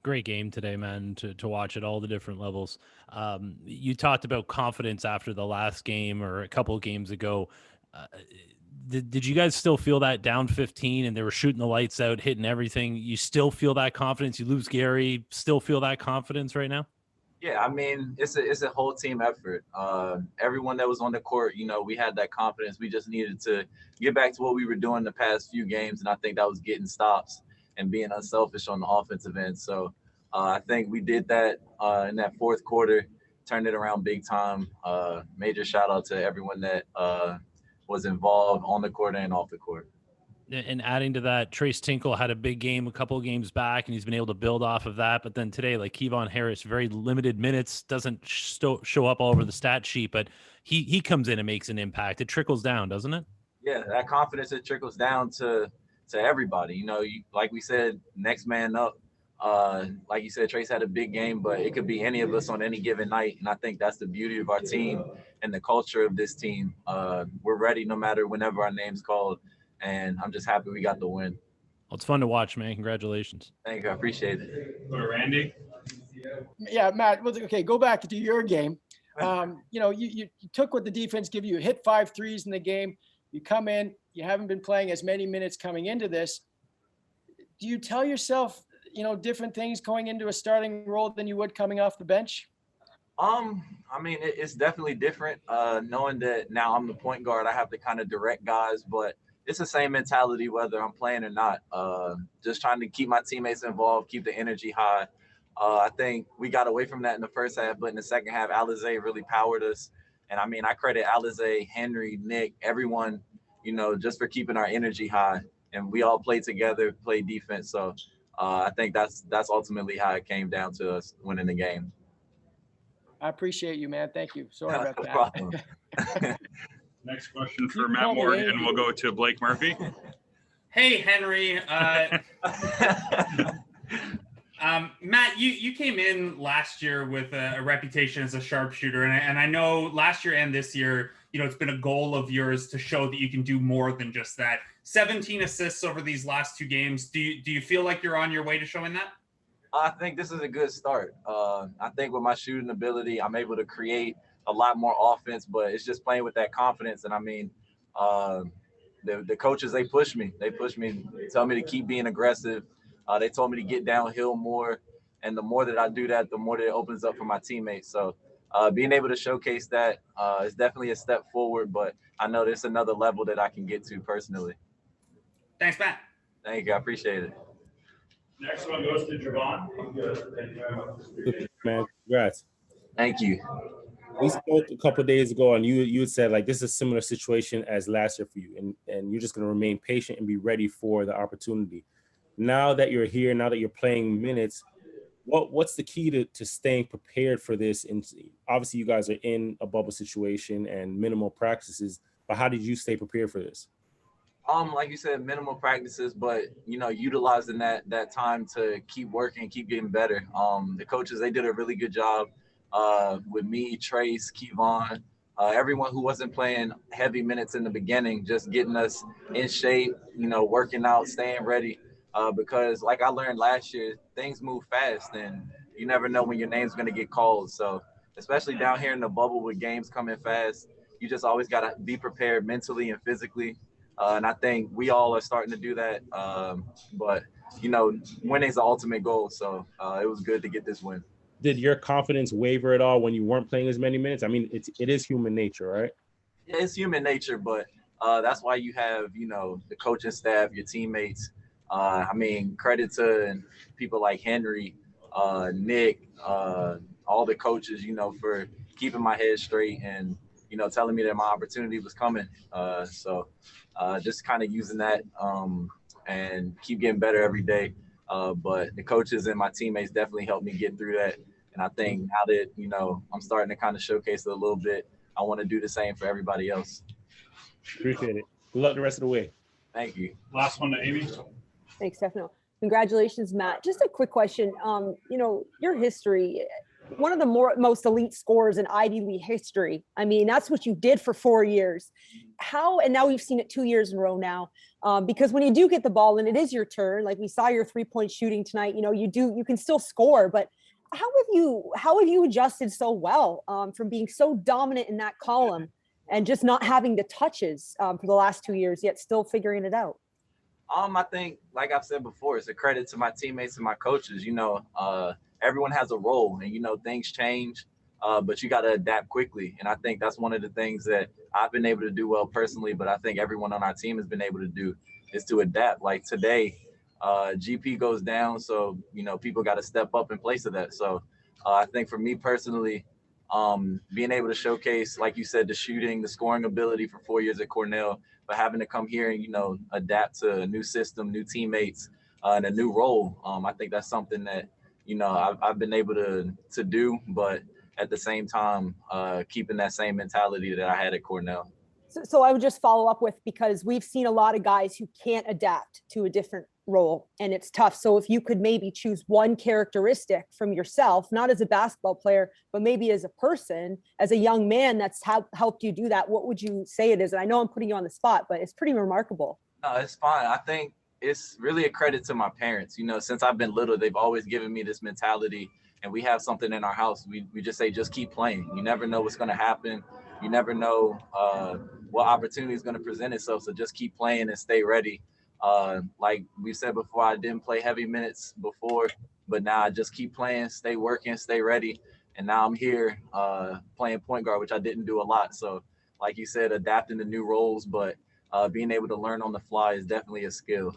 Great game today, man, to watch at all the different levels. You talked about confidence after the last game or a couple of games ago. Uh, did you guys still feel that down 15 and they were shooting the lights out, hitting everything? You still feel that confidence? You lose Gary, still feel that confidence right now? Yeah, I mean, it's a whole team effort. Everyone that was on the court, we had that confidence. We just needed to get back to what we were doing the past few games, and I think that was getting stops and being unselfish on the offensive end. So I think we did that in that fourth quarter, turned it around big time. Major shout out to everyone that was involved on the court and off the court. And adding to that, Trace Tinkle had a big game a couple of games back, and he's been able to build off of that. But then today, like Kevon Harris, very limited minutes, doesn't show up all over the stat sheet, but he comes in and makes an impact. It trickles down, doesn't it? Yeah, that confidence, it trickles down to everybody. Like we said, next man up. Like you said, Trace had a big game, but it could be any of us on any given night, and I think that's the beauty of our team and the culture of this team. We're ready no matter whenever our name's called, and I'm just happy we got the win. Well, it's fun to watch, man. Congratulations. Thank you, I appreciate it. Randy. Yeah, Matt. Well, okay, go back to your game. You took what the defense gave you. You hit 5 threes in the game. You come in. You haven't been playing as many minutes coming into this. Do you tell yourself, different things going into a starting role than you would coming off the bench? I mean, it's definitely different. Knowing that now I'm the point guard, I have to kind of direct guys, but it's the same mentality whether I'm playing or not. Just trying to keep my teammates involved, keep the energy high. I think we got away from that in the first half, but in the second half, Alizé really powered us. And I mean, I credit Alizé, Henry, Nick, everyone, just for keeping our energy high. And we all played together, played defense. So I think that's ultimately how it came down to us winning the game. I appreciate you, man. Thank you. Sorry about No that. problem. Next question for Matt Morgan. We'll go to Blake Murphy. Hey, Henry. Matt, you came in last year with a reputation as a sharpshooter, and I know last year and this year, it's been a goal of yours to show that you can do more than just that. 17 assists over these last 2 games. Do you feel like you're on your way to showing that? I think this is a good start. I think with my shooting ability, I'm able to create a lot more offense, but it's just playing with that confidence. And I mean, the coaches, they push me. They tell me to keep being aggressive. They told me to get downhill more. And the more that I do that, the more that it opens up for my teammates. So being able to showcase that is definitely a step forward, but I know there's another level that I can get to personally. Thanks, Matt. Thank you. I appreciate it. Next one goes to Javon. Man, congrats. Thank you. We spoke a couple of days ago, and you had said like this is a similar situation as last year for you, and you're just going to remain patient and be ready for the opportunity. Now that you're here, now that you're playing minutes, what's the key to staying prepared for this? And obviously, you guys are in a bubble situation and minimal practices, but how did you stay prepared for this? Like you said, minimal practices, but utilizing that time to keep working, keep getting better. The coaches, they did a really good job with me, Trace, Kevon, everyone who wasn't playing heavy minutes in the beginning, just getting us in shape, working out, staying ready. Because like I learned last year, things move fast and you never know when your name's going to get called. So especially down here in the bubble with games coming fast, you just always got to be prepared mentally and physically. And I think we all are starting to do that. But, winning's the ultimate goal. So it was good to get this win. Did your confidence waver at all when you weren't playing as many minutes? I mean, it is human nature, right? Yeah, it's human nature, but that's why you have, the coaching staff, your teammates. Credit to people like Henry, Nick, all the coaches, for keeping my head straight and, telling me that my opportunity was coming. Just kind of using that and keep getting better every day. But the coaches and my teammates definitely helped me get through that. And I think now that, I'm starting to kind of showcase it a little bit, I want to do the same for everybody else. Appreciate it. Good luck the rest of the way. Thank you. Last one to Amy. Thanks, Stefano. Congratulations, Matt. Just a quick question. Your history, one of the most elite scorers in Ivy League history. I mean, that's what you did for 4 years. And now we've seen it 2 years in a row now. Because when you do get the ball and it is your turn, like we saw your 3-point shooting tonight, you can still score, but how have you adjusted so well from being so dominant in that column and just not having the touches for the last 2 years, yet still figuring it out? I think, like I've said before, it's a credit to my teammates and my coaches. Everyone has a role, and things change, but you got to adapt quickly. And I think that's one of the things that I've been able to do well personally, but I think everyone on our team has been able to do is to adapt. Like today, GP goes down, so people got to step up in place of that. So I think for me personally, being able to showcase, like you said, the shooting, the scoring ability for 4 years at Cornell, but having to come here and adapt to a new system, new teammates, and a new role. I think that's something that I've been able to do, but at the same time, keeping that same mentality that I had at Cornell. So I would just follow up with, because we've seen a lot of guys who can't adapt to a different role, and it's tough. So if you could maybe choose one characteristic from yourself, not as a basketball player, but maybe as a person, as a young man, that's helped you do that, what would you say it is? And I know I'm putting you on the spot, but it's pretty remarkable. No, it's fine. I think it's really a credit to my parents. Since I've been little, they've always given me this mentality, and we have something in our house. We just say, just keep playing. You never know what's going to happen. You never know what opportunity is going to present itself. So just keep playing and stay ready. Like we said before, I didn't play heavy minutes before, but now I just keep playing, stay working, stay ready. And now I'm here playing point guard, which I didn't do a lot. So like you said, adapting to new roles, but being able to learn on the fly is definitely a skill.